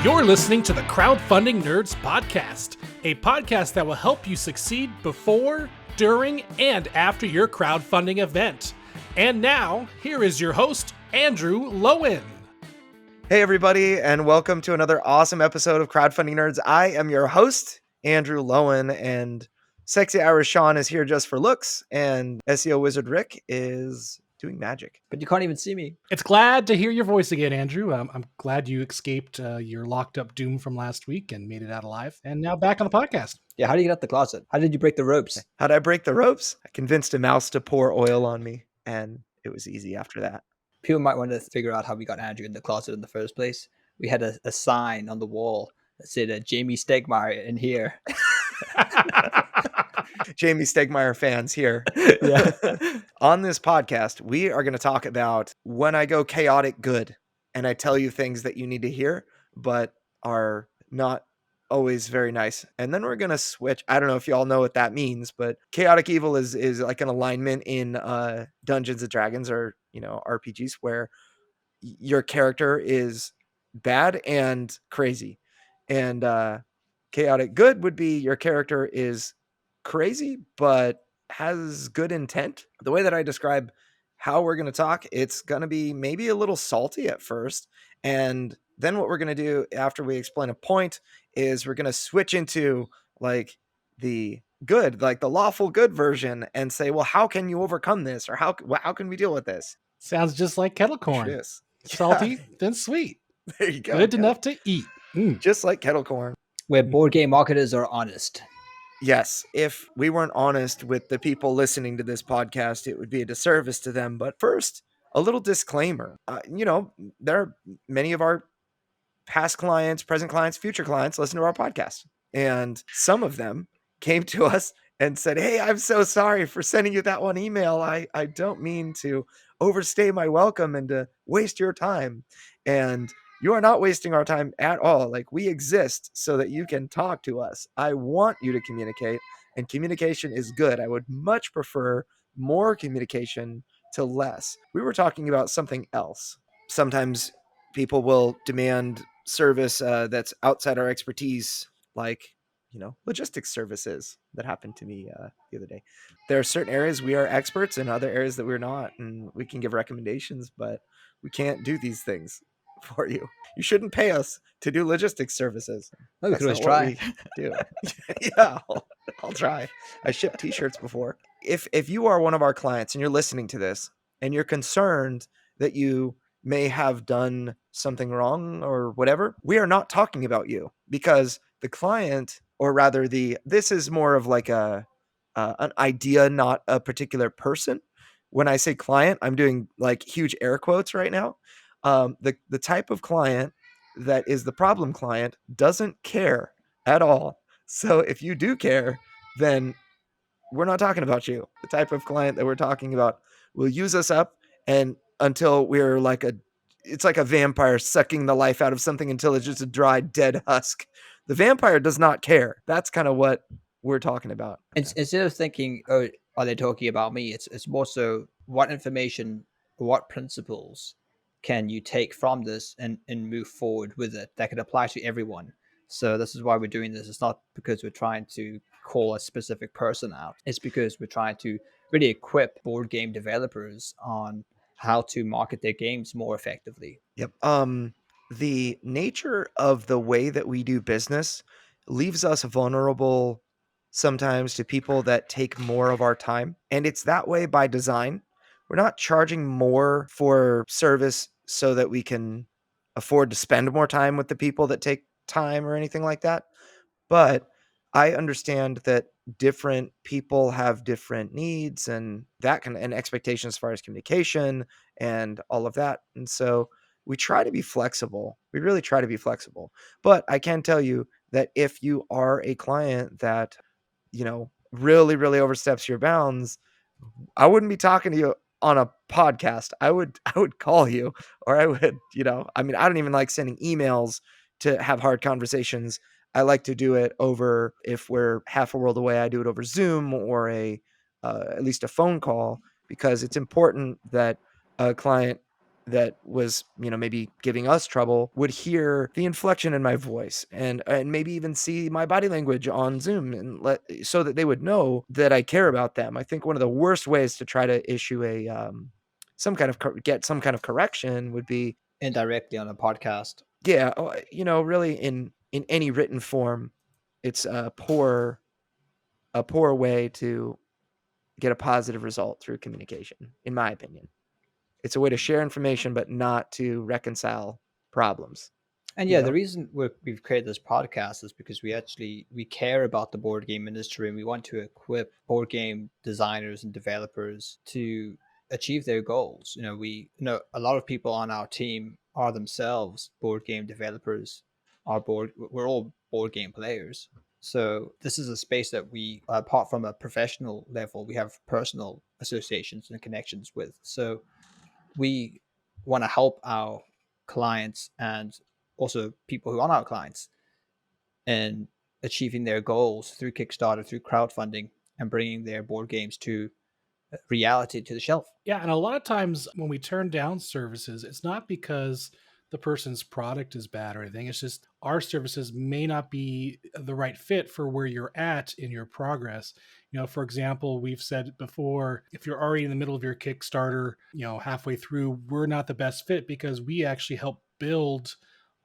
You're listening to the Crowdfunding Nerds Podcast, a podcast that will help you succeed before, during, and after your crowdfunding event. And now, here is your host, Andrew Lowen. Hey everybody, and welcome to another awesome episode of Crowdfunding Nerds. I am your host, Andrew Lowen, and Sexy Irish Sean is here just for looks, and SEO Wizard Rick is doing magic. But you can't even see me. It's glad to hear your voice again, Andrew. I'm glad you escaped your locked up doom from last week and made it out alive, and now back on the podcast. Yeah, how did you get out the closet? How did you break the ropes? How'd I break the ropes? I convinced a mouse to pour oil on me, and it was easy after that. People might want to figure out how we got Andrew in the closet in the first place. We had a sign on the wall that said Jamie Stegmaier in here. Jamie Stegmaier fans here. Yeah. On this podcast, we are going to talk about when I go chaotic good and I tell you things that you need to hear, but are not always very nice. And then we're going to switch. I don't know if y'all know what that means, but chaotic evil is like an alignment in Dungeons and Dragons or, RPGs where your character is bad and crazy. And chaotic good would be your character is crazy, but has good intent. The way that I describe how we're going to talk, it's going to be maybe a little salty at first. And then what we're going to do after we explain a point is we're going to switch into like the good, like the lawful good version and say, well, how can you overcome this? Or how can we deal with this? Sounds just like kettle corn. Yes. Salty, then sweet. There you go. Good enough to eat. Just like kettle corn. Where board game marketers are honest. Yes, if we weren't honest with the people listening to this podcast, it would be a disservice to them. But first, a little disclaimer. There are many of our past clients, present clients, future clients listen to our podcast. And some of them came to us and said, hey, I'm so sorry for sending you that one email. I don't mean to overstay my welcome and to waste your time. And you are not wasting our time at all. Like, we exist so that you can talk to us. I want you to communicate, and communication is good. I would much prefer more communication to less. We were talking about something else. Sometimes people will demand service that's outside our expertise, like, logistics services. That happened to me the other day. There are certain areas we are experts and other areas that we're not, and we can give recommendations, but we can't do these things for you. You shouldn't pay us to do logistics services. Oh, we could always try. Do. Yeah, I'll try. I shipped t-shirts before. If you are one of our clients and you're listening to this and you're concerned that you may have done something wrong or whatever, we are not talking about you, because the client, or rather this is more of like an idea, not a particular person. When I say client, I'm doing like huge air quotes right now. The type of client that is the problem client doesn't care at all. So if you do care, then we're not talking about you. The type of client that we're talking about will use us up and until we're it's like a vampire sucking the life out of something until it's just a dry, dead husk. The vampire does not care. That's kind of what we're talking about. Instead of thinking, oh, are they talking about me? It's more so what information, what principles can you take from this and move forward with it that could apply to everyone. So this is why we're doing this. It's not because we're trying to call a specific person out. It's because we're trying to really equip board game developers on how to market their games more effectively. Yep. The nature of the way that we do business leaves us vulnerable sometimes to people that take more of our time. And it's that way by design. We're not charging more for service so that we can afford to spend more time with the people that take time or anything like that. But I understand that different people have different needs and and expectations as far as communication and all of that. And so we try to be flexible. We really try to be flexible. But I can tell you that if you are a client that, really, really oversteps your bounds, I wouldn't be talking to you on a podcast. I would call you, or I would, I don't even like sending emails to have hard conversations. I like to do it over, if we're half a world away, I do it over Zoom or at least a phone call, because it's important that a client that was, maybe giving us trouble would hear the inflection in my voice and maybe even see my body language on Zoom and so that they would know that I care about them. I think one of the worst ways to try to issue get some kind of correction would be indirectly on a podcast. Yeah, really in any written form, it's a poor way to get a positive result through communication, in my opinion. It's a way to share information, but not to reconcile problems. And yeah, the reason we've created this podcast is because we care about the board game industry, and we want to equip board game designers and developers to achieve their goals. A lot of people on our team are themselves board game developers. We're all board game players. So this is a space that we, apart from a professional level, we have personal associations and connections with. So we want to help our clients and also people who are not clients in achieving their goals through Kickstarter, through crowdfunding, and bringing their board games to reality, to the shelf. Yeah, and a lot of times when we turn down services, it's not because the person's product is bad or anything. It's just our services may not be the right fit for where you're at in your progress. For example, we've said before, if you're already in the middle of your Kickstarter, halfway through, we're not the best fit because we actually help build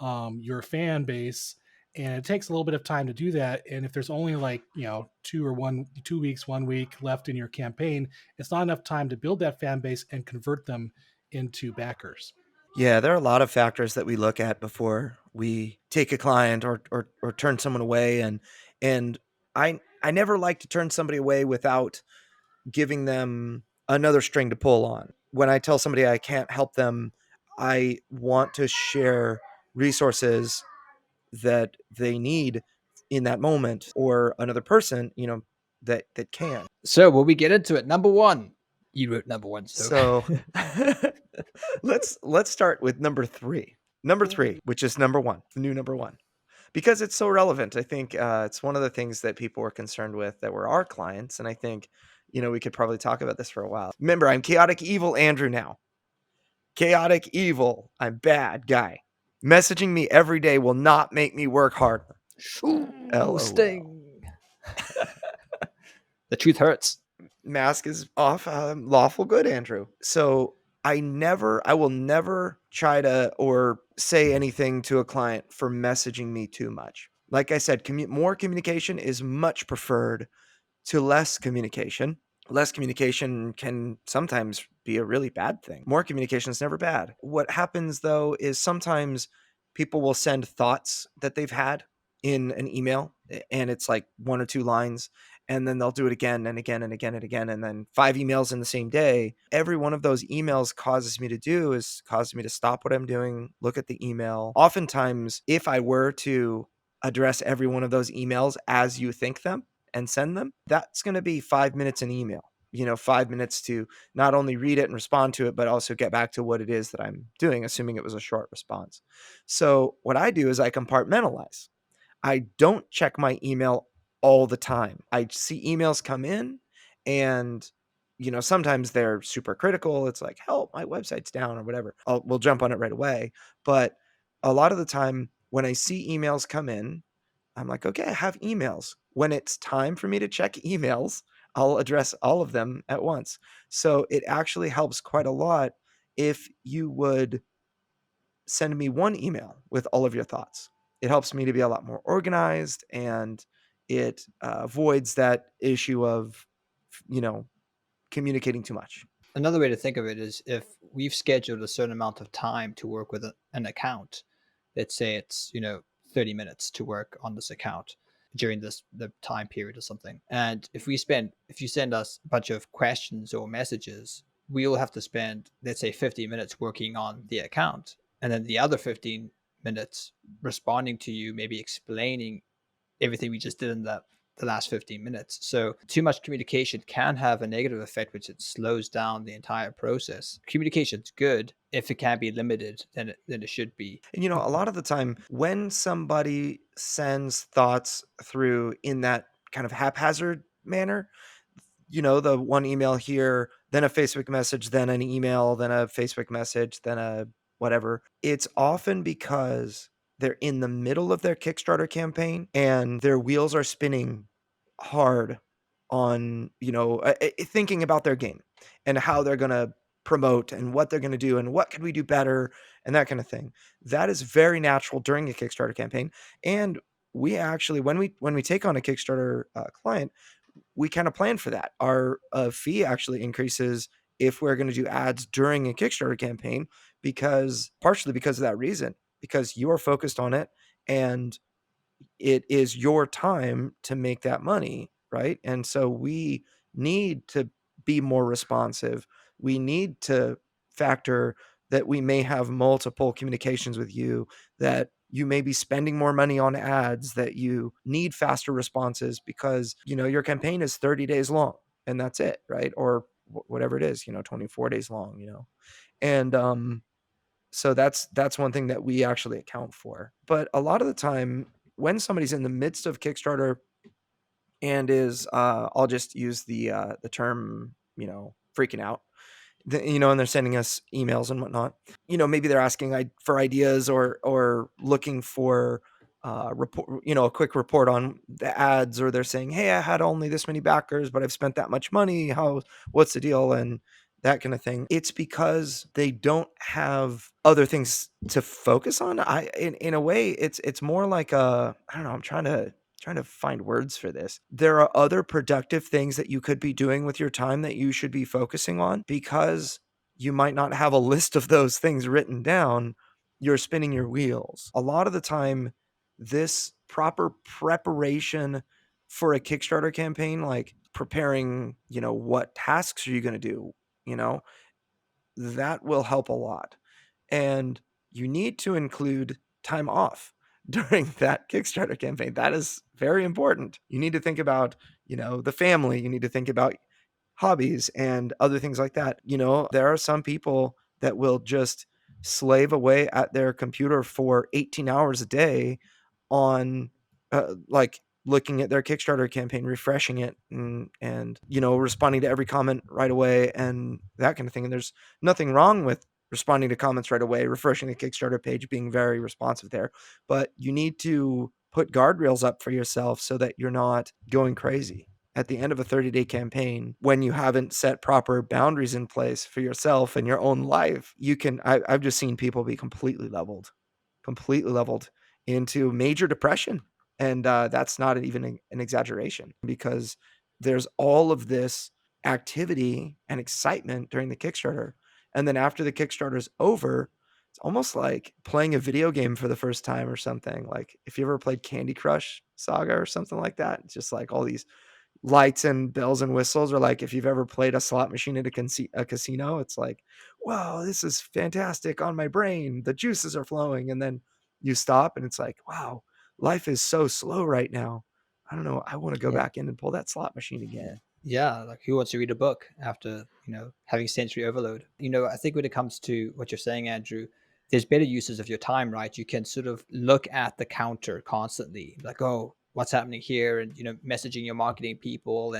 your fan base. And it takes a little bit of time to do that. And if there's only 2 weeks, 1 week left in your campaign, it's not enough time to build that fan base and convert them into backers. Yeah, there are a lot of factors that we look at before we take a client or turn someone away. And I never like to turn somebody away without giving them another string to pull on. When I tell somebody I can't help them, I want to share resources that they need in that moment, or another person, that can. So will we get into it? Number one. You wrote number one. So let's start with number three. Number three, which is number one, the new number one. Because it's so relevant. I think it's one of the things that people were concerned with that were our clients. And I think, we could probably talk about this for a while. Remember, I'm chaotic evil Andrew now. Chaotic evil. I'm bad guy. Messaging me every day will not make me work harder. LOL. Sting. The truth hurts. Mask is off. Lawful Good, Andrew. So I will never try to or say anything to a client for messaging me too much. Like I said, more communication is much preferred to less communication. Less communication can sometimes be a really bad thing. More communication is never bad. What happens, though, is sometimes people will send thoughts that they've had in an email, and it's like 1 or 2 lines, and then they'll do it again and again and again and again, and then 5 emails in the same day. Every one of those emails causes me to stop what I'm doing, look at the email. Oftentimes, if I were to address every one of those emails as you think them and send them, that's going to be 5 minutes an email. 5 minutes to not only read it and respond to it, but also get back to what it is that I'm doing, assuming it was a short response. So what I do is I compartmentalize. I don't check my email all the time. I see emails come in, and sometimes they're super critical. It's like, help, my website's down or whatever. We'll jump on it right away. But a lot of the time when I see emails come in, I'm like, okay, I have emails. When it's time for me to check emails, I'll address all of them at once. So it actually helps quite a lot if you would send me one email with all of your thoughts. It helps me to be a lot more organized, and it avoids that issue of, communicating too much. Another way to think of it is if we've scheduled a certain amount of time to work with an account, let's say it's, 30 minutes to work on this account during the time period or something. And if you send us a bunch of questions or messages, we'll have to spend, let's say, 50 minutes working on the account. And then the other 15 minutes responding to you, maybe explaining everything we just did in the last 15 minutes. So too much communication can have a negative effect, which it slows down the entire process. Communication's good. If it can be limited, then it should be. And a lot of the time when somebody sends thoughts through in that kind of haphazard manner, the one email here, then a Facebook message, then an email, then a Facebook message, then a whatever. It's often because they're in the middle of their Kickstarter campaign and their wheels are spinning hard on, thinking about their game and how they're going to promote and what they're going to do and what could we do better and that kind of thing. That is very natural during a Kickstarter campaign. And we actually, when we take on a Kickstarter client, we kind of plan for that. Our fee actually increases if we're going to do ads during a Kickstarter campaign, partially because of that reason, because you are focused on it and it is your time to make that money, right? And so we need to be more responsive. We need to factor that we may have multiple communications with you, that you may be spending more money on ads, that you need faster responses because, your campaign is 30 days long and that's it, right? Or whatever it is, 24 days long, And so that's one thing that we actually account for. But a lot of the time when somebody's in the midst of Kickstarter and is I'll just use the term, freaking out, and they're sending us emails and whatnot. Maybe they're asking for ideas or looking for report, a quick report on the ads, or they're saying, hey, I had only this many backers, but I've spent that much money. What's the deal? And that kind of thing. It's because they don't have other things to focus on. In a way, it's more like I don't know. I'm trying to find words for this. There are other productive things that you could be doing with your time that you should be focusing on, because you might not have a list of those things written down. You're spinning your wheels. A lot of the time, this proper preparation for a Kickstarter campaign, like preparing, what tasks are you going to do, that will help a lot. And you need to include time off during that Kickstarter campaign. That is very important. You need to think about, the family. You need to think about hobbies and other things like that. There are some people that will just slave away at their computer for 18 hours a day on like looking at their Kickstarter campaign, refreshing it and responding to every comment right away and that kind of thing. And there's nothing wrong with responding to comments right away, refreshing the Kickstarter page, being very responsive there. But you need to put guardrails up for yourself so that you're not going crazy at the end of a 30-day campaign when you haven't set proper boundaries in place for yourself and your own life. I've just seen people be completely leveled into major depression. And that's not even an exaggeration, because there's all of this activity and excitement during the Kickstarter. And then after the Kickstarter's over, it's almost like playing a video game for the first time or something. Like if you ever played Candy Crush Saga or something like that, it's just like all these lights and bells and whistles. Or like if you've ever played a slot machine at a casino, it's like, wow, this is fantastic on my brain. The juices are flowing. And then you stop and it's like, wow, life is so slow right now. I don't know. I want to go Yeah. back in and pull that slot machine again. Yeah, like who wants to read a book after, having sensory overload? I think when it comes to what you're saying, Andrew, there's better uses of your time, right? You can sort of look at the counter constantly, like, oh, what's happening here? And, messaging your marketing people.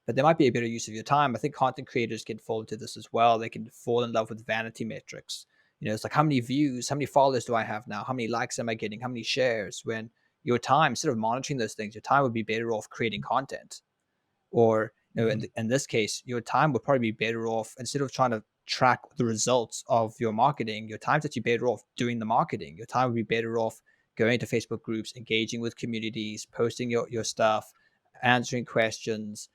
But there might be a better use of your time. I think content creators can fall into this as well. They can fall in love with vanity metrics. It's like, how many views, how many followers do I have now? How many likes am I getting? How many shares? When your time, instead of monitoring those things, your time would be better off creating content. Or in this case, your time would probably be better off, instead of trying to track the results of your marketing, your time's actually better off doing the marketing. Your time would be better off going to Facebook groups, engaging with communities, posting your stuff, answering questions.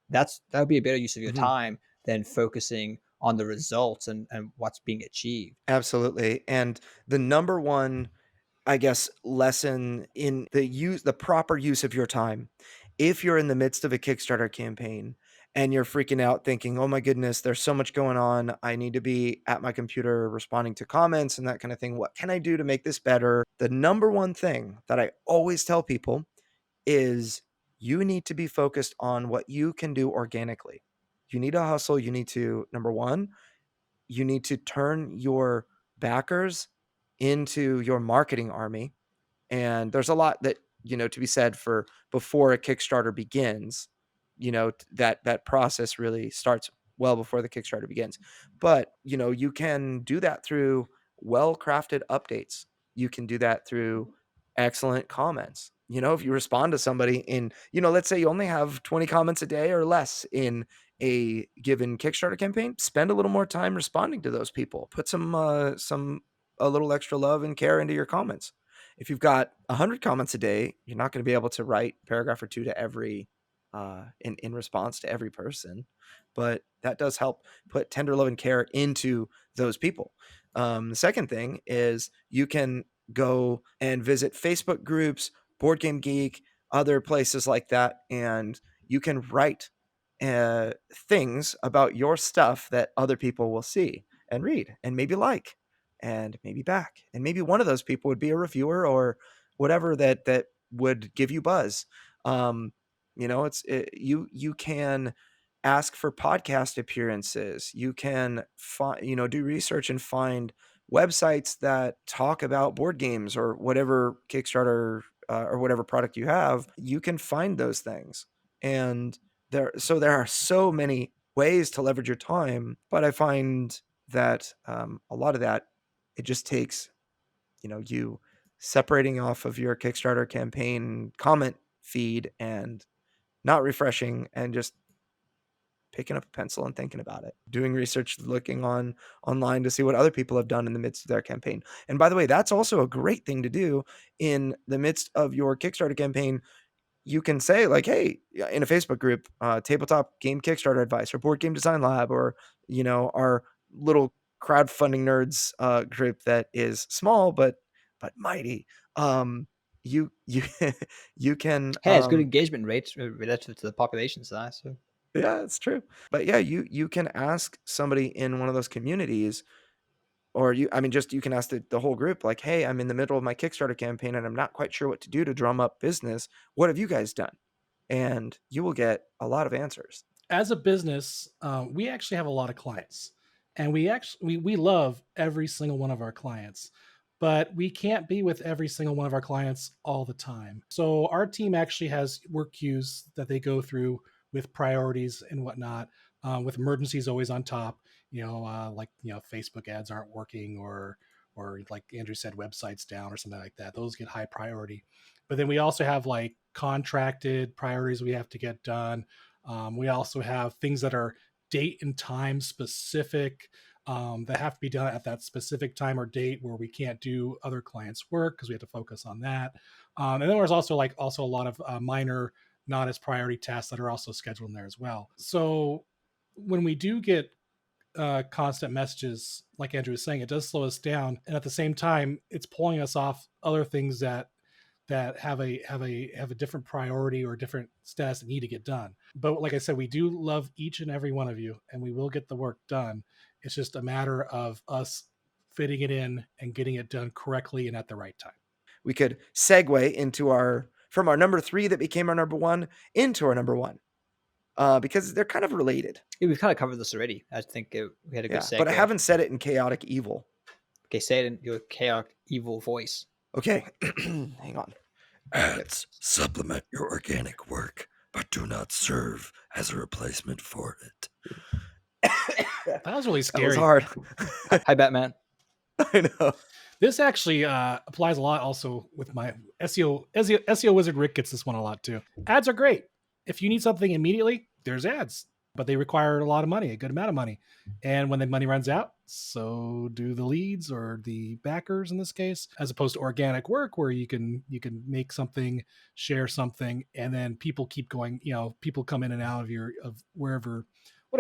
That would be a better use of your time than focusing on the results and what's being achieved. Absolutely. And the number one, I guess, lesson in the proper use of your time, if you're in the midst of a Kickstarter campaign and you're freaking out thinking, oh my goodness, there's so much going on, I need to be at my computer responding to comments and that kind of thing, what can I do to make this better? The number one thing that I always tell people is you need to be focused on what you can do organically. You need to hustle. You need to, number one, you need to turn your backers into your marketing army. And there's a lot that, to be said for before a Kickstarter begins, that process really starts well before the Kickstarter begins. But, you can do that through well-crafted updates. You can do that through excellent comments. If you respond to somebody in, let's say you only have 20 comments a day or less in a given Kickstarter campaign, spend a little more time responding to those people. Put a little extra love and care into your comments. If you've got 100 comments a day, you're not going to be able to write a paragraph or two to every in response to every person, but that does help put tender love and care into those people. The second thing is you can go and visit Facebook groups, Board Game Geek, other places like that, and you can write things about your stuff that other people will see and read and maybe like and maybe back, and maybe one of those people would be a reviewer or whatever that would give you buzz. You can ask for podcast appearances. You can do research and find websites that talk about board games or whatever Kickstarter or whatever product you have. You can find those things, and there are so many ways to leverage your time. But I find that a lot of that, it just takes you separating off of your Kickstarter campaign comment feed and not refreshing and just picking up a pencil and thinking about it, doing research, looking online to see what other people have done in the midst of their campaign. And by the way, that's also a great thing to do in the midst of your Kickstarter campaign. You can say like, hey, in a Facebook group, tabletop game Kickstarter advice or board game design lab, or, our little crowdfunding nerds group that is small, but mighty. You you can, Hey, it's good engagement rates relative to the population size. So yeah, it's true. But yeah, you can ask somebody in one of those communities, or you can ask the whole group, like, hey, I'm in the middle of my Kickstarter campaign and I'm not quite sure what to do to drum up business. What have you guys done? And you will get a lot of answers. As a business, we actually have a lot of clients, and we love every single one of our clients, but we can't be with every single one of our clients all the time. So our team actually has work queues that they go through with priorities and whatnot, with emergencies always on top. Facebook ads aren't working, or like Andrew said, websites down or something like that. Those get high priority. But then we also have like contracted priorities we have to get done. We also have things that are date and time specific, that have to be done at that specific time or date where we can't do other clients' work because we have to focus on that. And then there's also a lot of minor, not as priority tasks that are also scheduled in there as well. So when we do get constant messages, like Andrew was saying, it does slow us down, and at the same time, it's pulling us off other things that have a different priority or different status that need to get done. But like I said, we do love each and every one of you, and we will get the work done. It's just a matter of us fitting it in and getting it done correctly and at the right time. We could segue into from our number 3 that became our number 1 into our number 1. Because they're kind of related. yeah, we've kind of covered this already. I think we had a good segue. But I haven't said it in chaotic evil. Okay, say it in your chaotic evil voice. Okay, hang on. Ads supplement your organic work, but do not serve as a replacement for it. That was really scary. That was hard. Hi, Batman. I know. This actually applies a lot also with my SEO. SEO wizard Rick gets this one a lot too. Ads are great. If you need something immediately, there's ads, but they require a lot of money, a good amount of money. And when the money runs out, so do the leads or the backers in this case, as opposed to organic work where you can make something, share something, and then people keep going, people come in and out of whatever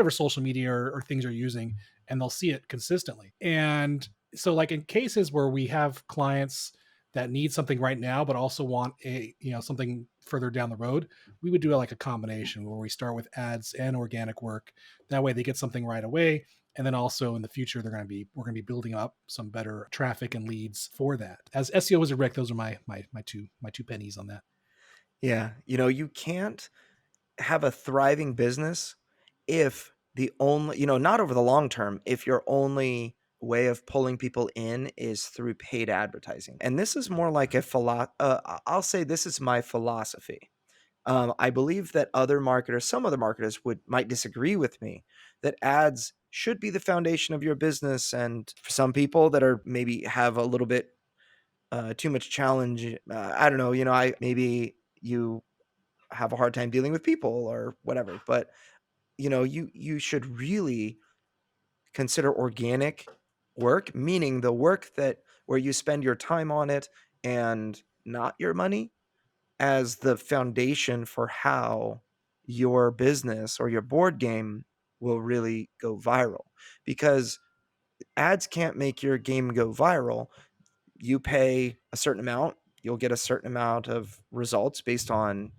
social media or things you're using, and they'll see it consistently. And so like in cases where we have clients that need something right now, but also want something further down the road, we would do like a combination where we start with ads and organic work. That way they get something right away. And then also in the future, we're going to be building up some better traffic and leads for that. As SEO wizard Rick, those are my two pennies on that. Yeah. You can't have a thriving business if the only, not over the long term, if your only way of pulling people in is through paid advertising. And this is more like I'll say this is my philosophy. I believe that some other marketers might disagree with me that ads should be the foundation of your business. And for some people that are maybe have a little bit too much challenge, I don't know, maybe you have a hard time dealing with people or whatever, but you should really consider organic work, meaning the work that where you spend your time on it and not your money, as the foundation for how your business or your board game will really go viral. Because ads can't make your game go viral. You pay a certain amount, you'll get a certain amount of results based on,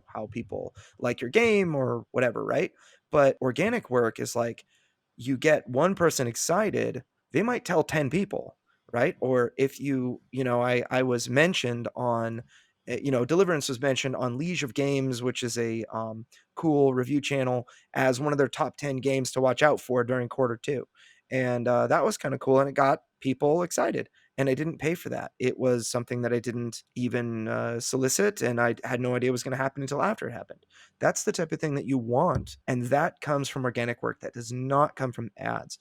how people like your game or whatever, right? But organic work is like, you get one person excited, they might tell 10 people, right? Or if I was mentioned on, Deliverance was mentioned on Liege of Games, which is a cool review channel, as one of their top 10 games to watch out for during quarter 2. And that was kind of cool. And it got people excited. And I didn't pay for that. It was something that I didn't even solicit, and I had no idea was going to happen until after it happened. That's the type of thing that you want, and that comes from organic work. That does not come from ads.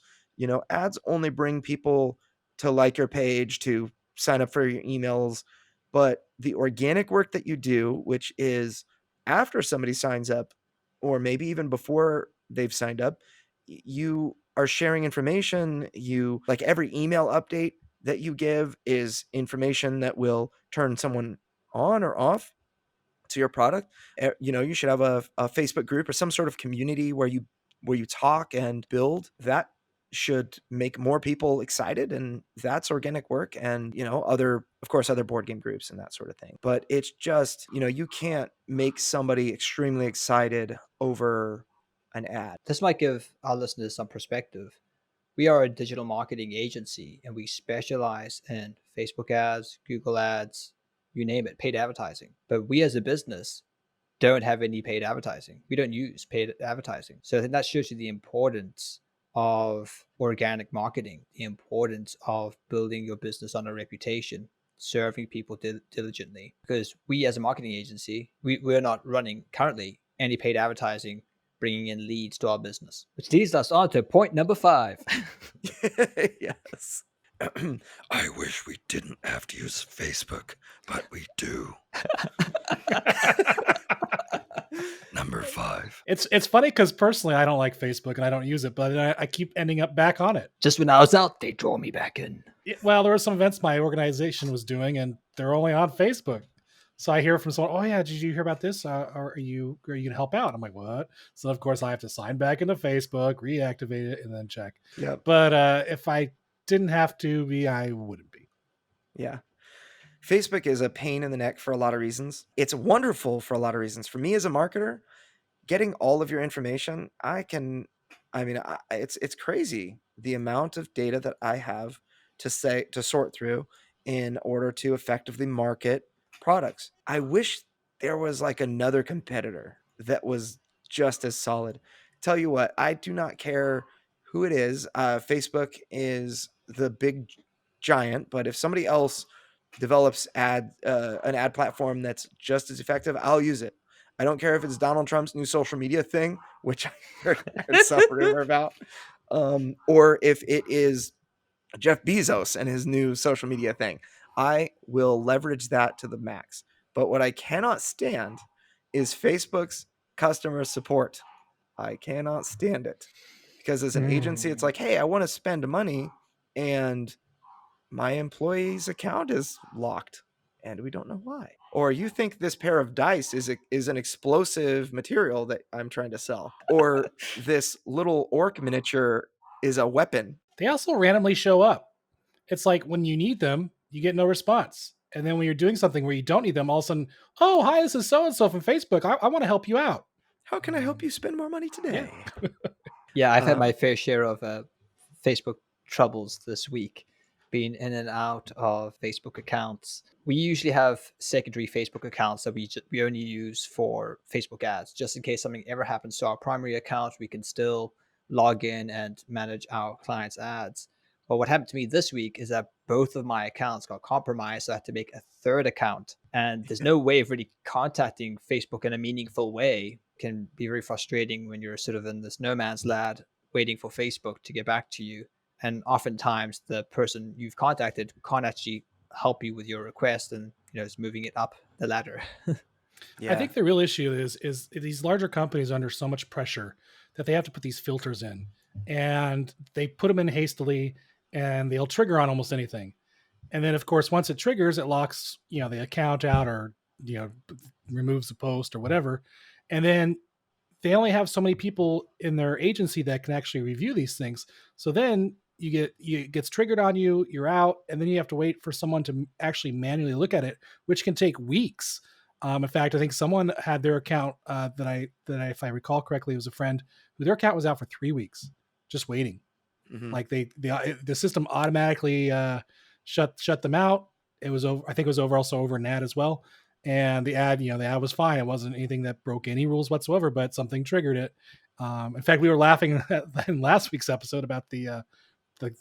Ads only bring people to like your page, to sign up for your emails, but the organic work that you do, which is after somebody signs up, or maybe even before they've signed up, you are sharing information. You, like, every email update that you give is information that will turn someone on or off to your product. You should have a Facebook group or some sort of community where you talk and build. That should make more people excited, and that's organic work. And other board game groups and that sort of thing. But it's just, you can't make somebody extremely excited over an ad. This might give our listeners some perspective. We are a digital marketing agency, and we specialize in Facebook ads, Google ads, you name it, paid advertising. But we as a business don't have any paid advertising. We don't use paid advertising. So I think that shows you the importance of organic marketing, the importance of building your business on a reputation, serving people diligently. Because we as a marketing agency, we're not running currently any paid advertising bringing in leads to our business. Which leads us on to point number 5. Yes. I wish we didn't have to use Facebook, but we do. Number 5. It's funny because personally I don't like Facebook and I don't use it, but I keep ending up back on it. Just when I was out, they draw me back in. Well, there were some events my organization was doing, and they're only on Facebook. So I hear from someone, "Oh yeah, did you hear about this? Are you gonna help out?" I'm like, "What?" So of course I have to sign back into Facebook, reactivate it, and then check. Yeah. But if I didn't have to be, I wouldn't be. Yeah. Facebook is a pain in the neck for a lot of reasons. It's wonderful for a lot of reasons. For me as a marketer, getting all of your information, it's crazy the amount of data that I have to sort through in order to effectively market products. I wish there was like another competitor that was just as solid. Tell you what, I do not care who it is. Facebook is the big giant, but if somebody else develops an ad platform that's just as effective, I'll use it. I don't care if it's Donald Trump's new social media thing, which I heard some rumor about, or if it is Jeff Bezos and his new social media thing. I will leverage that to the max. But what I cannot stand is Facebook's customer support. I cannot stand it. Because as an agency, it's like, hey, I want to spend money, and my employee's account is locked, and we don't know why. Or you think this pair of dice is an explosive material that I'm trying to sell. Or this little orc miniature is a weapon. They also randomly show up. It's like when you need them, you get no response. And then when you're doing something where you don't need them, all of a sudden, "Oh, hi, this is so-and-so from Facebook. I want to help you out." How can I help you spend more money today? Yeah, I've had my fair share of Facebook troubles this week, being in and out of Facebook accounts. We usually have secondary Facebook accounts that we only use for Facebook ads, just in case something ever happens to our primary account. We can still log in and manage our clients' ads. Well, what happened to me this week is that both of my accounts got compromised. So I had to make a third account. And there's no way of really contacting Facebook in a meaningful way. It can be very frustrating when you're sort of in this no man's land waiting for Facebook to get back to you. And oftentimes the person you've contacted can't actually help you with your request and is moving it up the ladder. I think the real issue is these larger companies are under so much pressure that they have to put these filters in, and they put them in hastily, and they'll trigger on almost anything. And then, of course, once it triggers, it locks the account out, or removes the post or whatever. And then they only have so many people in their agency that can actually review these things. So then it gets triggered on you, you're out, and then you have to wait for someone to actually manually look at it, which can take weeks. In fact, I think someone had their account if I recall correctly, it was a friend who their account was out for 3 weeks, just waiting. Mhm. Like the system automatically shut them out. It was over. I think it was also over an ad as well. And the ad was fine. It wasn't anything that broke any rules whatsoever, but something triggered it. In fact, we were laughing in last week's episode about the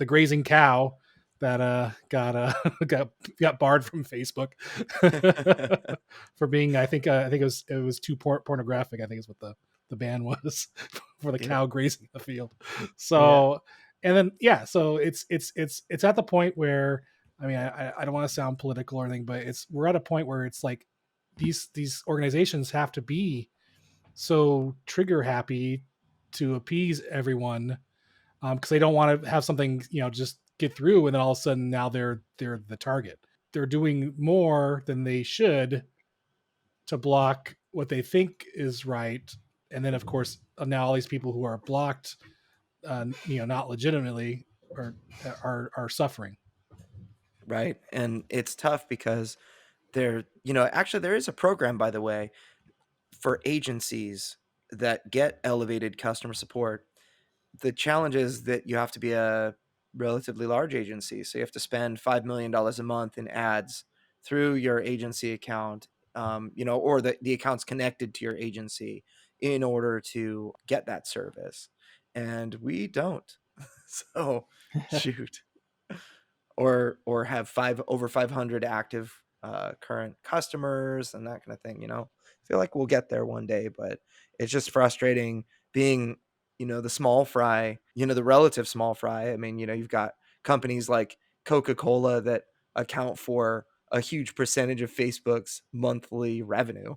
grazing cow that got barred from Facebook for being, I think it was too pornographic. I think is what the ban was for the cow grazing the field. So, and then so it's at the point where, I mean, I don't want to sound political or anything, but we're at a point where it's like these organizations have to be so trigger happy to appease everyone, because they don't want to have something just get through and then all of a sudden now they're the target. They're doing more than they should to block what they think is right, and then of course now all these people who are blocked, not legitimately, are suffering. Right. And it's tough because actually there is a program, by the way, for agencies that get elevated customer support. The challenge is that you have to be a relatively large agency. So you have to spend $5 million a month in ads through your agency account, or the account's connected to your agency in order to get that service. And we don't. So shoot. Or have over 500 active current customers and that kind of thing. I feel like we'll get there one day, but it's just frustrating being the small fry, the relative small fry. I mean, you've got companies like Coca-Cola that account for a huge percentage of Facebook's monthly revenue,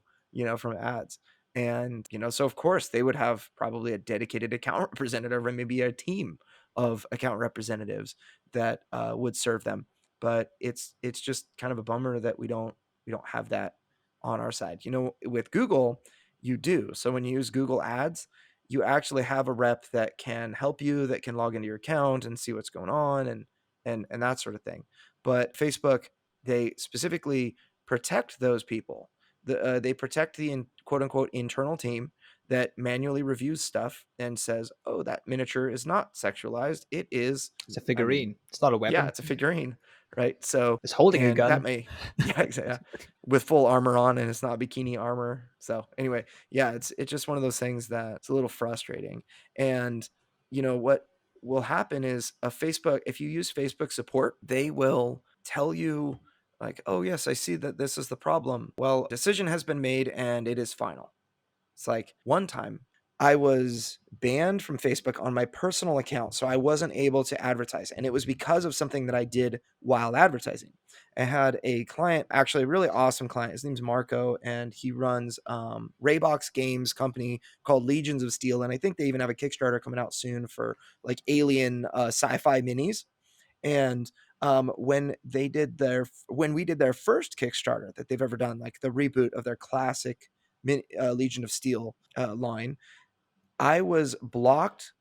from ads. And so of course they would have probably a dedicated account representative, or maybe a team of account representatives that would serve them. But it's just kind of a bummer that we don't have that on our side. With Google, you do. So when you use Google Ads, you actually have a rep that can help you, that can log into your account and see what's going on and that sort of thing. But Facebook, they specifically protect those people. They protect the quote unquote internal team that manually reviews stuff and says, "Oh, that miniature is not sexualized. It is It's a figurine. It's not a weapon. Yeah, it's a figurine, right?" So it's holding a and gun. that may exactly, with full armor on, and it's not bikini armor. So anyway, it's just one of those things that's a little frustrating. And what will happen is if you use Facebook support, they will tell you like, "Oh yes, I see that this is the problem. Well, decision has been made and it is final." It's like one time I was banned from Facebook on my personal account, so I wasn't able to advertise. And it was because of something that I did while advertising. I had a client, actually a really awesome client. His name's Marco, and he runs Raybox Games company called Legions of Steel. And I think they even have a Kickstarter coming out soon for like alien sci-fi minis. And when we did their first Kickstarter that they've ever done, like the reboot of their classic Legion of Steel line, I was blocked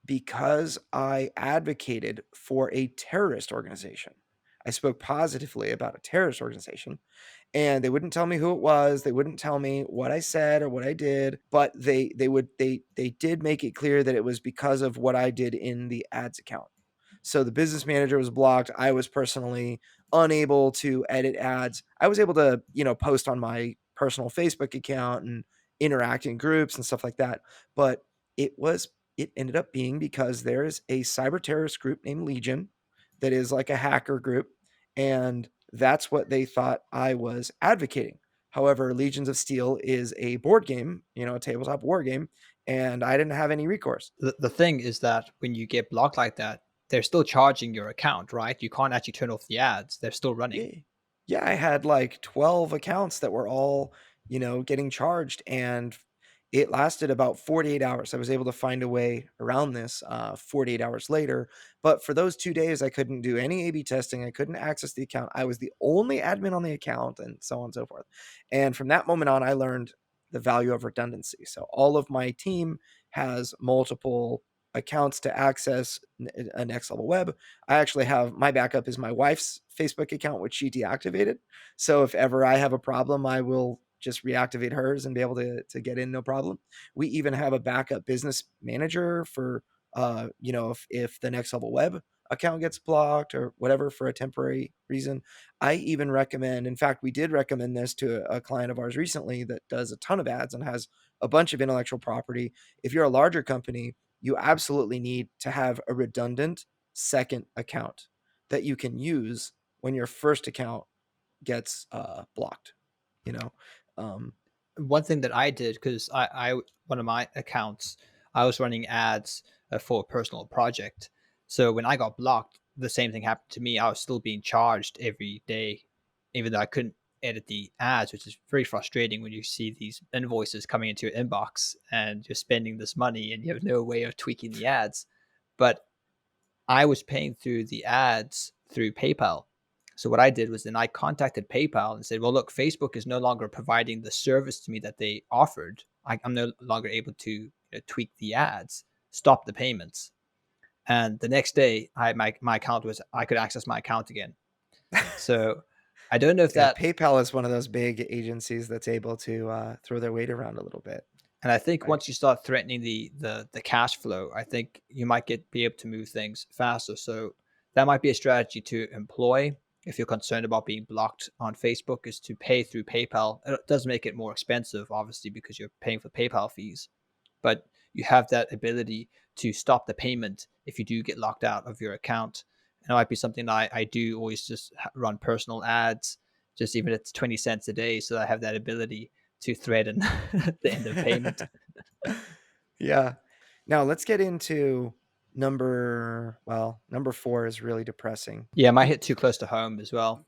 because I advocated for a terrorist organization. I spoke positively about a terrorist organization, and they wouldn't tell me who it was. They wouldn't tell me what I said or what I did, but they did make it clear that it was because of what I did in the ads account. So the business manager was blocked. I was personally unable to edit ads. I was able to, post on my personal Facebook account and interact in groups and stuff like that. But it ended up being because there is a cyber terrorist group named Legion that is like a hacker group, and that's what they thought I was advocating. However, Legions of Steel is a board game, a tabletop war game, and I didn't have any recourse. The thing is that when you get blocked like that, they're still charging your account, right? You can't actually turn off the ads. They're still running. Yeah. Yeah, I had like 12 accounts that were all, getting charged, and it lasted about 48 hours. I was able to find a way around this 48 hours later. But for those 2 days, I couldn't do any A/B testing. I couldn't access the account. I was the only admin on the account, and so on and so forth. And from that moment on, I learned the value of redundancy. So all of my team has multiple accounts to access a Next Level Web. I actually have my backup is my wife's Facebook account, which she deactivated. So if ever I have a problem, I will just reactivate hers and be able to get in no problem. We even have a backup business manager for if the Next Level Web account gets blocked or whatever for a temporary reason. I even recommend, in fact, we did recommend this to a client of ours recently that does a ton of ads and has a bunch of intellectual property. If you're a larger company, you absolutely need to have a redundant second account that you can use when your first account gets blocked. One thing that I did, because one of my accounts, I was running ads for a personal project. So when I got blocked, the same thing happened to me. I was still being charged every day, even though I couldn't edit the ads, which is very frustrating when you see these invoices coming into your inbox and you're spending this money and you have no way of tweaking the ads. But I was paying through the ads through PayPal. So what I did was then I contacted PayPal and said, well, look, Facebook is no longer providing the service to me that they offered. I'm no longer able to tweak the ads, stop the payments. And the next day, my account I could access my account again. So I don't know if that PayPal is one of those big agencies that's able to throw their weight around a little bit. And I think once you start threatening the cash flow, I think you might be able to move things faster. So that might be a strategy to employ if you're concerned about being blocked on Facebook, is to pay through PayPal. It does make it more expensive, obviously, because you're paying for PayPal fees. But you have that ability to stop the payment if you do get locked out of your account. And it might be something I do always just run personal ads, just even if it's 20 cents a day, so that I have that ability to threaten the end of payment. Yeah. Now let's get into number 4 is really depressing. Yeah, might hit too close to home as well.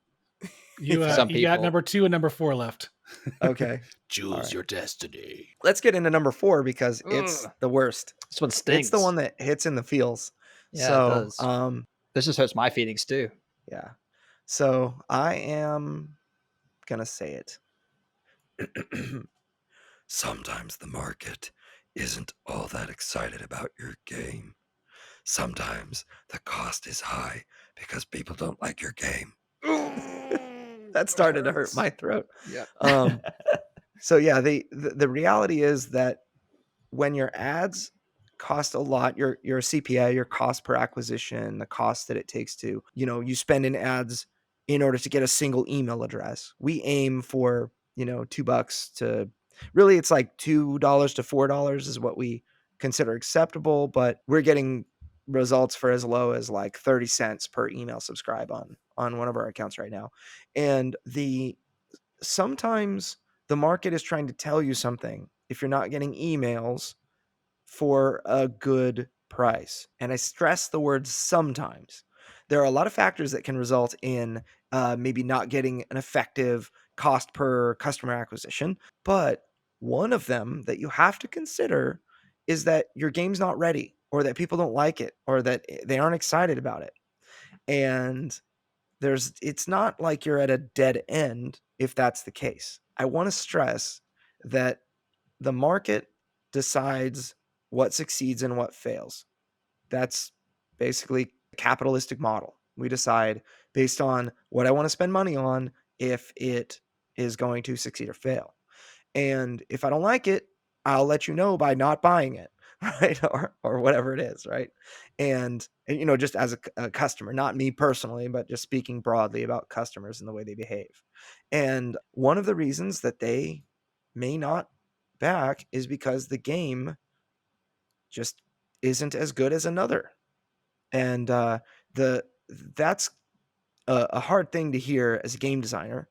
You got number 2 and number 4 left. Okay. Choose your destiny. Let's get into number 4 because it's the worst. This one stinks. It's the one that hits in the feels. Yeah, so, it does. This just hurts my feelings too. Yeah. So I am gonna say it. Sometimes the market isn't all that excited about your game. Sometimes the cost is high because people don't like your game. That started to hurt my throat. Yeah. So yeah, the reality is that when your ads cost a lot, your CPA, your cost per acquisition, the cost that it takes to, you spend in ads in order to get a single email address. We aim for, $2 to really, it's like $2 to $4 is what we consider acceptable, but we're getting results for as low as like 30 cents per email subscribe on one of our accounts right now. And sometimes the market is trying to tell you something if you're not getting emails for a good price. And I stress the word sometimes. There are a lot of factors that can result in maybe not getting an effective cost per customer acquisition. But one of them that you have to consider is that your game's not ready, or that people don't like it, or that they aren't excited about it. And it's not like you're at a dead end if that's the case. I want to stress that the market decides what succeeds and what fails. That's basically a capitalistic model. We decide based on what I want to spend money on if it is going to succeed or fail. And if I don't like it, I'll let you know by not buying it, right? Or whatever it is, right? And just as a customer, not me personally, but just speaking broadly about customers and the way they behave. And one of the reasons that they may not back is because the game just isn't as good as another. And the that's a hard thing to hear as a game designer.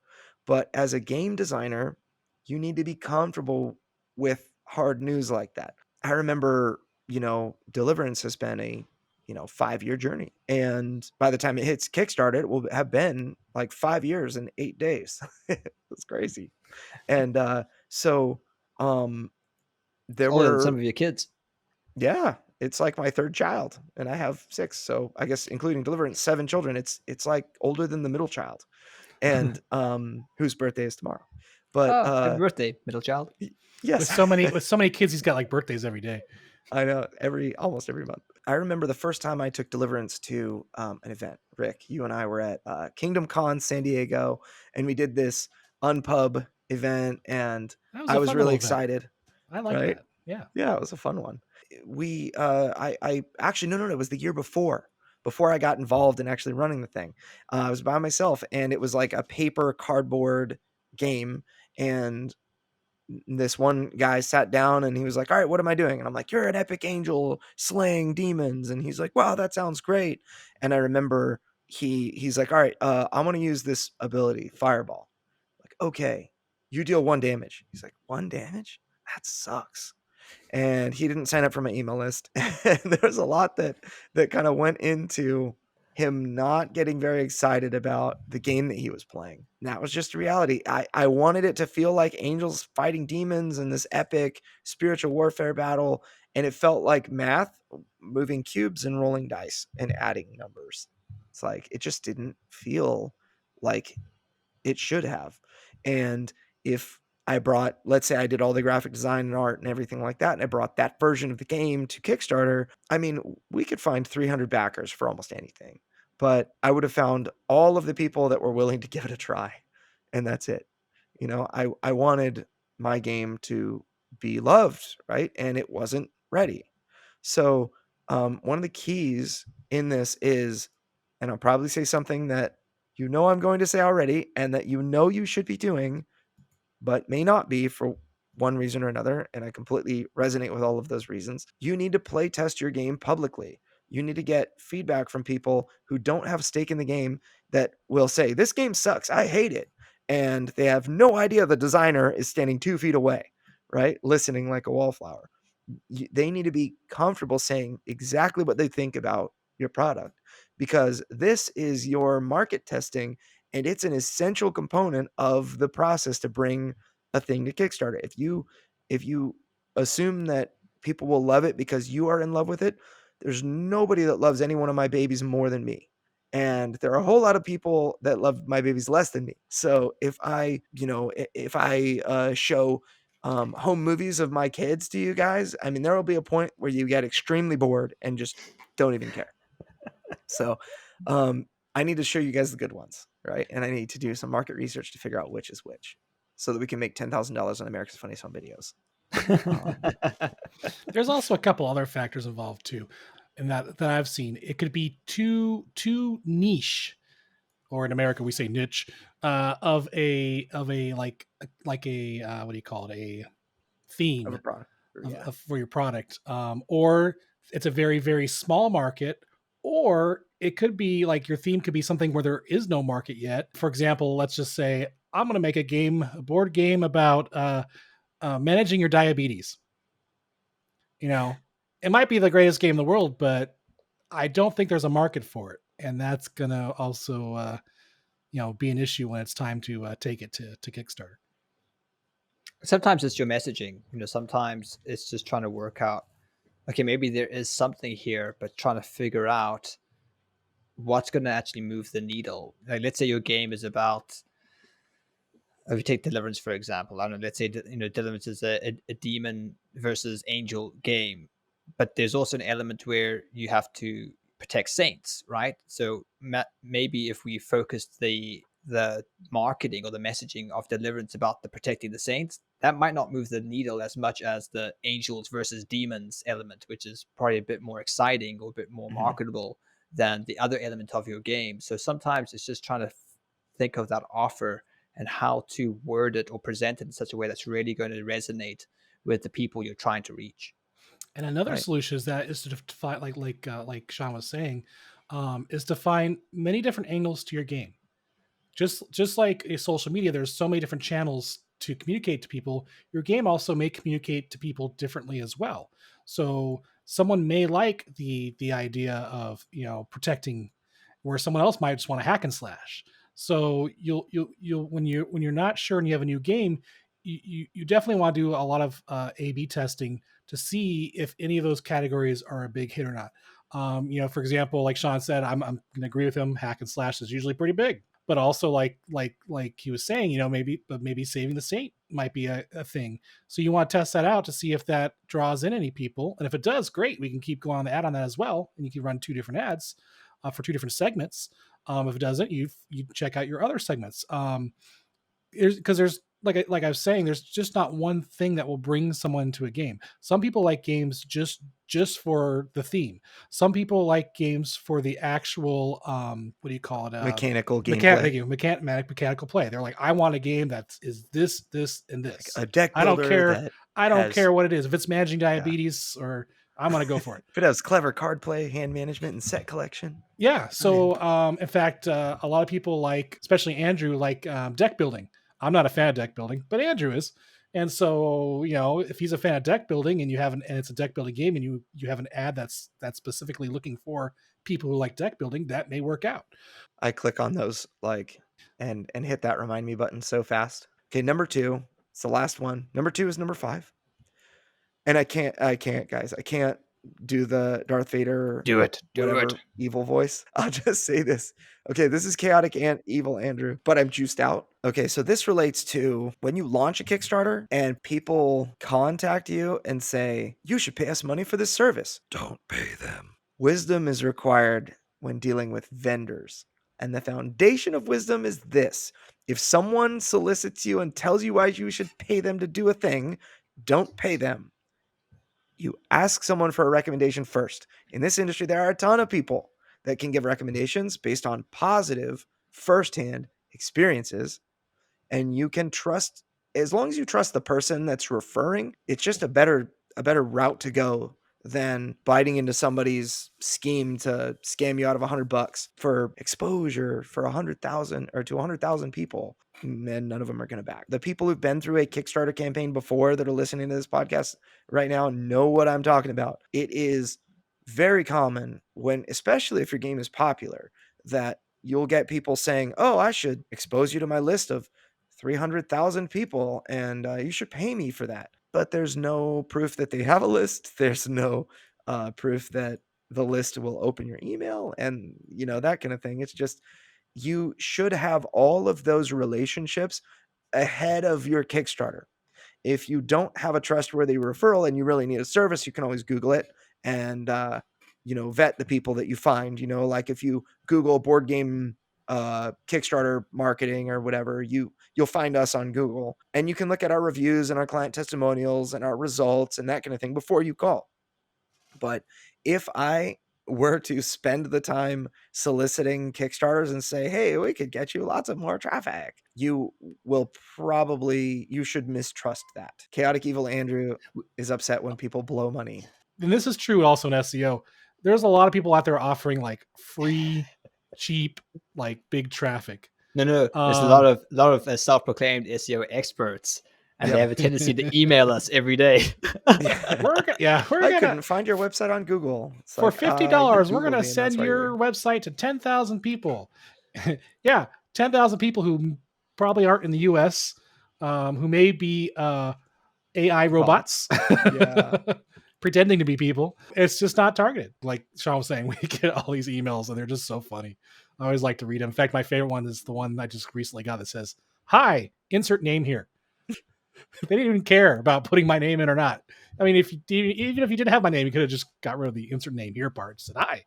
But as a game designer, you need to be comfortable with hard news like that. I remember, Deliverance has been a 5-year journey, and by the time it hits Kickstarter, it will have been like 5 years and 8 days. It's crazy. And so there Older than some were of your kids. yeah, it's like my third child, and I have 6, so I guess including Deliverance, 7 children. It's like older than the middle child, and whose birthday is tomorrow. But Oh, happy birthday, middle child. yes, With so many kids, he's got like birthdays every day. I know, almost every month. I remember the first time I took Deliverance to an event. Rick, you and I were at Kingdom Con San Diego, and we did this unpub event, and That was I a was fun really little event. excited. I like Right? that. Yeah. Yeah, it was a fun one. I actually, no, it was the year before I got involved in actually running the thing. I was by myself, and it was like a paper cardboard game, and this one guy sat down and he was like, all right, what am I doing? And I'm like, you're an epic angel slaying demons. And he's like, wow, that sounds great. And I remember he's like, all right, I want to use this ability, fireball. Like, okay, you deal 1 damage. He's like, 1 damage? That sucks. And he didn't sign up for my email list. And there's a lot that kind of went into him not getting very excited about the game that he was playing. And that was just reality. I wanted it to feel like angels fighting demons in this epic spiritual warfare battle, and it felt like math, moving cubes and rolling dice and adding numbers. It's like it just didn't feel like it should have. And if I brought, let's say I did all the graphic design and art and everything like that, and I brought that version of the game to Kickstarter, I mean, we could find 300 backers for almost anything, but I would have found all of the people that were willing to give it a try. And that's it. I wanted my game to be loved, right? And it wasn't ready. So one of the keys in this is, and I'll probably say something that I'm going to say already, and that you should be doing, but may not be for one reason or another, and I completely resonate with all of those reasons. You need to play test your game publicly. You need to get feedback from people who don't have a stake in the game, that will say, this game sucks, I hate it. And they have no idea the designer is standing 2 feet away, right? Listening like a wallflower. They need to be comfortable saying exactly what they think about your product, because this is your market testing, and it's an essential component of the process to bring a thing to Kickstarter. If you assume that people will love it because you are in love with it, there's nobody that loves any one of my babies more than me. And there are a whole lot of people that love my babies less than me. So if I show home movies of my kids to you guys, I mean, there will be a point where you get extremely bored and just don't even care. So I need to show you guys the good ones, right? And I need to do some market research to figure out which is which, so that we can make $10,000 on America's Funniest Home Videos. There's also a couple other factors involved too, and that I've seen. It could be too niche, or in America we say niche, of a like a what do you call it, a theme Of a product. for your product, or it's a very, very small market, or it could be like your theme could be something where there is no market yet. For example, let's just say I'm going to make a board game about managing your diabetes. It might be the greatest game in the world, but I don't think there's a market for it, and that's going to also be an issue when it's time to take it to Kickstarter. Sometimes it's your messaging. Sometimes it's just trying to work out, okay, maybe there is something here, but trying to figure out what's going to actually move the needle. Like, let's say your game is about, if you take Deliverance, for example, I don't know, let's say, Deliverance is a demon versus angel game, but there's also an element where you have to protect saints, right? So maybe if we focused the marketing or the messaging of Deliverance about the protecting the saints, that might not move the needle as much as the angels versus demons element, which is probably a bit more exciting or a bit more marketable than the other element of your game. So sometimes it's just trying to think of that offer and how to word it or present it in such a way that's really going to resonate with the people you're trying to reach. And another solution is to find, like Sean was saying, is to find many different angles to your game. Just like a social media, there's so many different channels to communicate to people. Your game also may communicate to people differently as well. So someone may like the idea of protecting, where someone else might just want to hack and slash. So you'll when you're not sure and you have a new game, you definitely want to do a lot of A/B testing to see if any of those categories are a big hit or not. For example, like Sean said, I'm going to agree with him. Hack and slash is usually pretty big, but also like he was saying, maybe saving the state might be a thing. So you want to test that out to see if that draws in any people, and if it does, great. We can keep going on the ad on that as well, and you can run 2 different ads for 2 different segments. If it doesn't, you check out your other segments. There's like I was saying, there's just not one thing that will bring someone to a game. Some people like games just for the theme. Some people like games for the actual what do you call it? Mechanical gameplay. Thank you. Mechanical play. They're like, I want a game that is this, and this. Like a deck I builder. don't care. I don't has- care what it is. If it's managing diabetes, or I'm gonna go for it. If it has clever card play, hand management, and set collection. Yeah. So in fact, a lot of people like, especially Andrew, like deck building. I'm not a fan of deck building, but Andrew is. And so, if he's a fan of deck building and and it's a deck building game, and you have an ad that's specifically looking for people who like deck building, that may work out. I click on those and hit that remind me button so fast. Okay, number 2. It's the last one. Number 2 is number 5. And I can't, guys. I can't do the Darth Vader. Do it. Evil voice. I'll just say this. Okay, this is chaotic and evil Andrew, but I'm juiced out. Okay, so this relates to when you launch a Kickstarter and people contact you and say, you should pay us money for this service. Don't pay them. Wisdom is required when dealing with vendors. And the foundation of wisdom is this. If someone solicits you and tells you why you should pay them to do a thing, don't pay them. You ask someone for a recommendation first. In this industry, there are a ton of people that can give recommendations based on positive firsthand experiences. And you can trust, as long as you trust the person that's referring, it's just a better route to go than biting into somebody's scheme to scam you out of $100 for exposure for 100,000 or to 100,000 people. And none of them are going to back. The people who've been through a Kickstarter campaign before that are listening to this podcast right now know what I'm talking about. It is very common when, especially if your game is popular, that you'll get people saying, oh, I should expose you to my list of 300,000 people and you should pay me for that. But there's no proof that they have a list. There's no proof that the list will open your email and, that kind of thing. It's just, you should have all of those relationships ahead of your Kickstarter. If you don't have a trustworthy referral and you really need a service, you can always Google it and, vet the people that you find. Like if you Google board game Kickstarter marketing or whatever, you'll find us on Google, and you can look at our reviews and our client testimonials and our results and that kind of thing before you call. But if I were to spend the time soliciting Kickstarters and say, hey, we could get you lots of more traffic, you should mistrust that. Chaotic Evil Andrew is upset when people blow money. And this is true also in SEO. There's a lot of people out there offering like free, cheap, like big traffic. No. There's a lot of self-proclaimed SEO experts, and they have a tendency to email us every day. I couldn't find your website on Google. It's for $50, we're going to me, send your website to 10,000 people. Yeah, 10,000 people who probably aren't in the U.S., who may be AI robots. Yeah. Pretending to be people. It's just not targeted. Like Sean was saying, we get all these emails and they're just so funny. I always like to read them. In fact, my favorite one is the one I just recently got that says, hi, insert name here. They didn't even care about putting my name in or not. I mean, even if you didn't have my name, you could have just got rid of the insert name here part, said hi.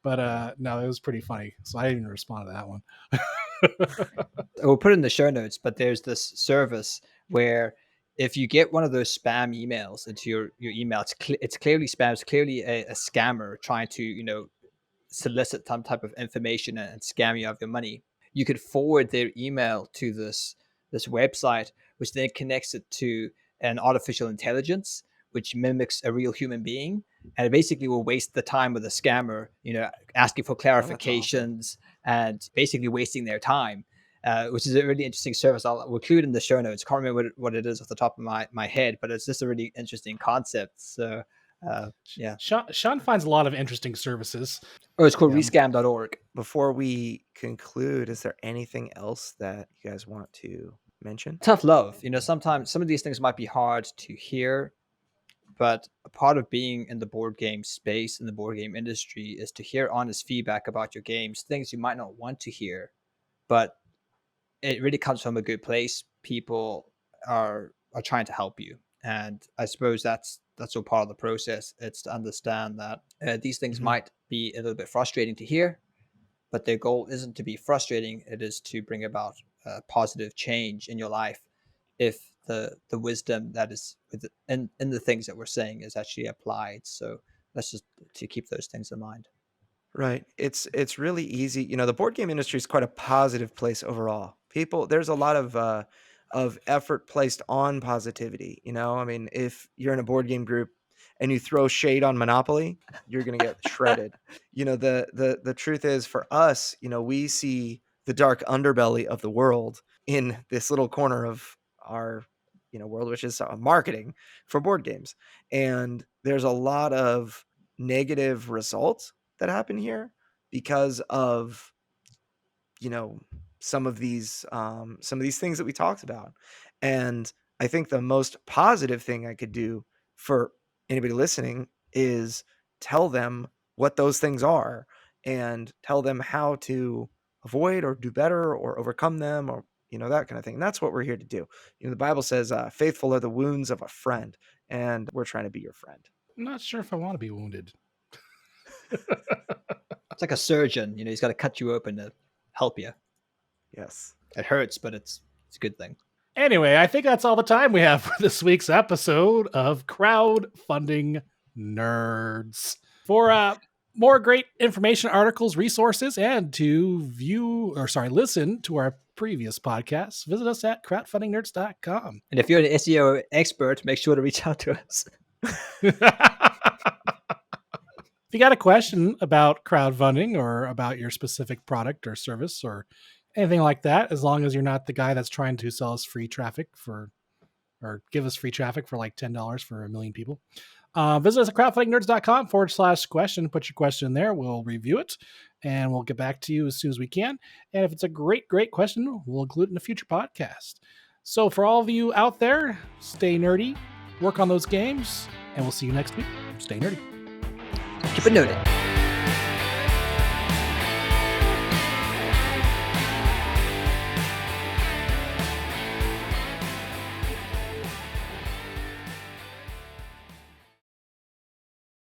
But no, it was pretty funny. So I didn't even respond to that one. We'll put it in the show notes, but there's this service where if you get one of those spam emails into your email, it's clearly spam. It's clearly a scammer trying to, solicit some type of information and scam you out of your money. You could forward their email to this website, which then connects it to an artificial intelligence, which mimics a real human being. and it basically will waste the time of the scammer, asking for clarifications and basically wasting their time, which is a really interesting service. I'll include in the show notes. Can't remember what it is off the top of my head, but it's just a really interesting concept. So yeah. Sean finds a lot of interesting services. Oh, it's called rescam.org. Before we conclude, is there anything else that you guys want to mention? Tough love. Sometimes some of these things might be hard to hear, but a part of being in the board game space, in the board game industry, is to hear honest feedback about your games, things you might not want to hear, but it really comes from a good place. People are trying to help you. And I suppose that's all part of the process. It's to understand that these things might be a little bit frustrating to hear, but their goal isn't to be frustrating. It is to bring about positive change in your life if the wisdom that is in the things that we're saying is actually applied. So that's just to keep those things in mind. Right. It's really easy. The board game industry is quite a positive place overall. There's a lot of effort placed on positivity. I mean, if you're in a board game group and you throw shade on Monopoly, you're going to get shredded. The truth is, for us, we see the dark underbelly of the world in this little corner of our world, which is marketing for board games. And there's a lot of negative results that happen here because of some of these things that we talked about. And I think the most positive thing I could do for anybody listening is tell them what those things are and tell them how to avoid or do better or overcome them, or that kind of thing. And that's what we're here to do. The Bible says faithful are the wounds of a friend, and we're trying to be your friend. I'm not sure if I want to be wounded. It's like a surgeon, he's got to cut you open to help you. Yes. It hurts, but it's a good thing. Anyway, I think that's all the time we have for this week's episode of Crowdfunding Nerds. For more great information, articles, resources, and to listen to our previous podcasts, visit us at crowdfundingnerds.com. And if you're an SEO expert, make sure to reach out to us. If you got a question about crowdfunding or about your specific product or service or anything like that, as long as you're not the guy that's trying to sell us free traffic or give us free traffic for like $10 for 1 million people, visit us at crowdfundingnerds.com/question. Put your question in there. We'll review it and we'll get back to you as soon as we can. And if it's a great question, we'll include it in a future podcast. So for all of you out there, stay nerdy, work on those games, and we'll see you next week. Stay nerdy. Keep it noted.